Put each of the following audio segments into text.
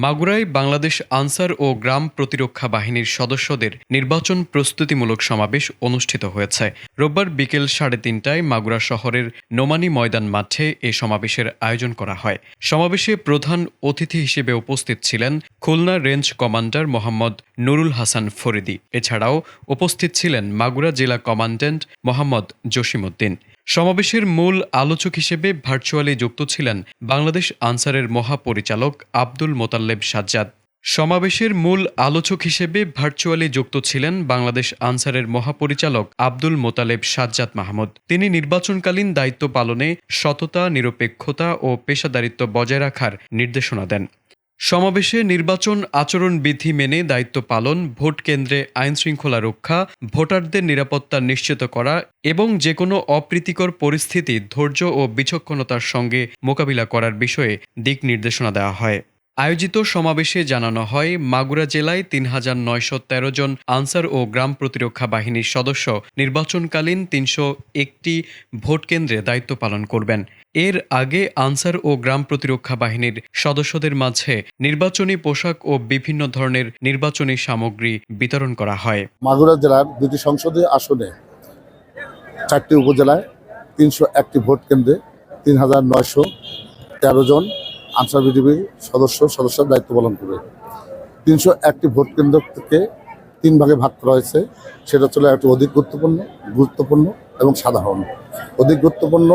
মাগুরায় বাংলাদেশ আনসার ও গ্রাম প্রতিরক্ষা বাহিনীর সদস্যদের নির্বাচন প্রস্তুতিমূলক সমাবেশ অনুষ্ঠিত হয়েছে। রোববার বিকেল 3:30টায় মাগুরা শহরের নোমানী ময়দান মাঠে এ সমাবেশের আয়োজন করা হয়। সমাবেশে প্রধান অতিথি হিসেবে উপস্থিত ছিলেন খুলনা রেঞ্জ কমান্ডার মোহাম্মদ নুরুল হাসান ফরিদি। এছাড়াও উপস্থিত ছিলেন মাগুরা জেলা কমান্ড্যান্ট মোহাম্মদ জসিমউদ্দিন। সমাবেশের মূল আলোচক হিসেবে ভার্চুয়ালি যুক্ত ছিলেন বাংলাদেশ আনসারের মহাপরিচালক আব্দুল মোতাল্লেব সাজ্জাদ। সমাবেশের মূল আলোচক হিসেবে ভার্চুয়ালি যুক্ত ছিলেন বাংলাদেশ আনসারের মহাপরিচালক আব্দুল মোতালেব সাজ্জাদ মাহমুদ। তিনি নির্বাচনকালীন দায়িত্ব পালনে সততা, নিরপেক্ষতা ও পেশাদারিত্ব বজায় রাখার নির্দেশনা দেন। সমাবেশে নির্বাচন আচরণবিধি মেনে দায়িত্ব পালন, ভোট কেন্দ্রে আইনশৃঙ্খলা রক্ষা, ভোটারদের নিরাপত্তা নিশ্চিত করা এবং যেকোনো অপ্রীতিকর পরিস্থিতি ধৈর্য ও বিচক্ষণতার সঙ্গে মোকাবিলা করার বিষয়ে দিক নির্দেশনা দেওয়া হয়। আয়োজিত সমাবেশে জানানো হয়, মাগুরা জেলায় ৩,৯১৩ জন আনসার ও গ্রাম প্রতিরক্ষা বাহিনীর সদস্য নির্বাচনকালীন ৩০১টি ভোট কেন্দ্রে দায়িত্ব পালন করবেন। এর আগে আনসার ও গ্রাম প্রতিরক্ষা বাহিনীর সদস্যদের মাঝে নির্বাচনী পোশাক ও বিভিন্ন ধরনের নির্বাচনী সামগ্রী বিতরণ করা হয়। মাগুরা জেলার 2টি সংসদীয় আসনে 4টি উপজেলায় 301টি ভোট কেন্দ্রে ৩,৯১৩ জন আনসার বিজিবির সদস্য দায়িত্ব পালন করবে। 301টি ভোট কেন্দ্র থেকে 3 ভাগে ভাগ করা হয়েছে। সেটা হচ্ছে একটি অধিক গুরুত্বপূর্ণ এবং সাধারণ। অধিক গুরুত্বপূর্ণ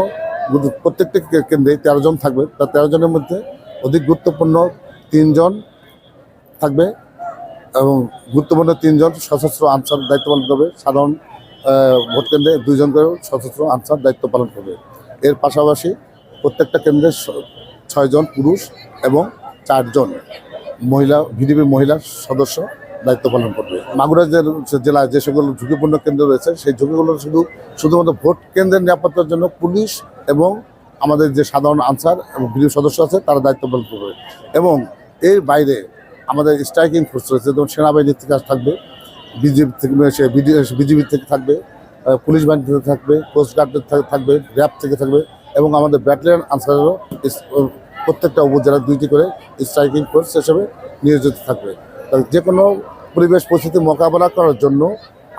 প্রত্যেকটি কেন্দ্রে 13 জন থাকবে। তার 13 জনের মধ্যে অধিক গুরুত্বপূর্ণ 3 জন থাকবে এবং গুরুত্বপূর্ণ 3 জন সশস্ত্র আনসার দায়িত্ব পালন করবে। সাধারণ ভোট কেন্দ্রে 2 জন করে সশস্ত্র আনসার দায়িত্ব পালন করবে। এর পাশাপাশি প্রত্যেকটা কেন্দ্রে 6 জন পুরুষ এবং 4 জন মহিলা ভিডিপির মহিলা সদস্য দায়িত্ব পালন করবে। মাগুরা জেলায় যে সকল ঝুঁকিপূর্ণ কেন্দ্র রয়েছে সেই ঝুঁকিগুলো শুধুমাত্র ভোট কেন্দ্রের নিরাপত্তার জন্য পুলিশ এবং আমাদের যে সাধারণ আনসার এবং ভিডিপি সদস্য আছে তারা দায়িত্ব পালন করবে। এবং এর বাইরে আমাদের স্ট্রাইকিং ফোর্স রয়েছে, যেমন সেনাবাহিনীর থেকে থাকবে, বিজিবি থেকে থাকবে, পুলিশ বাহিনী থেকে থাকবে, কোস্টগার্ডের থাকবে, র্যাব থেকে থাকবে এবং আমাদের ব্যাটালিয়ন আনসারেরও প্রত্যেকটা উপজেলার 2টি করে স্ট্রাইকিং ফোর্স হিসেবে নিয়োজিত থাকবে। যে কোনো পরিবেশ পরিস্থিতি মোকাবেলা করার জন্য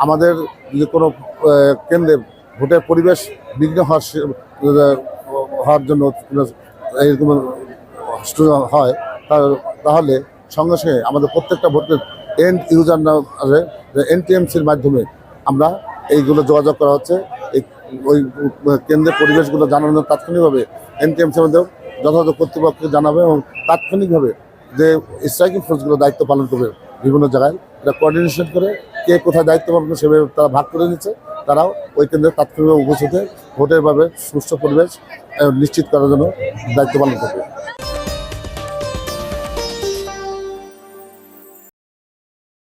আমাদের যে কোনো কেন্দ্রে ভোটের পরিবেশ বিঘ্ন হওয়ার জন্য এরকম হয় তাহলে সঙ্গে সঙ্গে আমাদের প্রত্যেকটা ভোটের এন্ড ইউজার NTMCর মাধ্যমে আমরা এইগুলো যোগাযোগ করা হচ্ছে। ওই কেন্দ্রের পরিবেশগুলো জানানো তাৎক্ষণিকভাবে NTMCর মধ্যেও যথাযথ কর্তৃপক্ষকে জানাবে এবং তাৎক্ষণিকভাবে যে স্ট্রাইকিং ফোর্সগুলো দায়িত্ব পালন করবে বিভিন্ন জায়গায় এটা কোঅর্ডিনেশন করে কে কোথায় দায়িত্ব পালন করবে সেভাবে তারা ভাগ করে নিচ্ছে। তারাও ওই কেন্দ্রে তাৎক্ষণিকভাবে উপস্থিত হয়ে ভোটের ভাবে সুষ্ঠু পরিবেশ নিশ্চিত করার জন্য দায়িত্ব পালন করবে।